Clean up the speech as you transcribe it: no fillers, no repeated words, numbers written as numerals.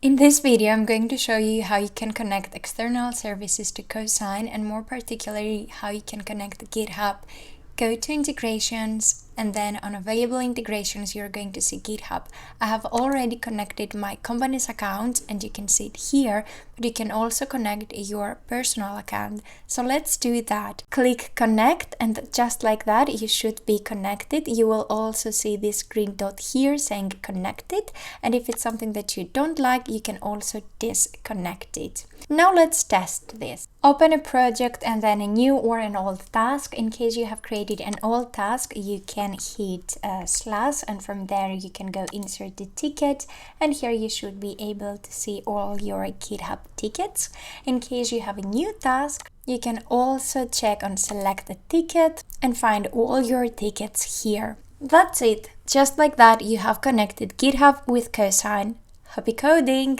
In this video, I'm going to show you how you can connect external services to Cosine, and more particularly how you can connect GitHub. Go to integrations, and then on available integrations, you're going to see GitHub. I have already connected my company's account, and you can see it here, but you can also connect your personal account. So let's do that. Click connect, and just like that, you should be connected. You will also see this green dot here saying connected, and if it's something that you don't like, you can also disconnect it. Now let's test this. Open a project and then a new or an old task. In case you have created an old task, you can hit slash, and from there you can go insert the ticket, and here you should be able to see all your GitHub tickets. In case you have a new task, you can also check on select a ticket and find all your tickets here. That's it. Just like that, you have connected GitHub with Cosine. Happy coding!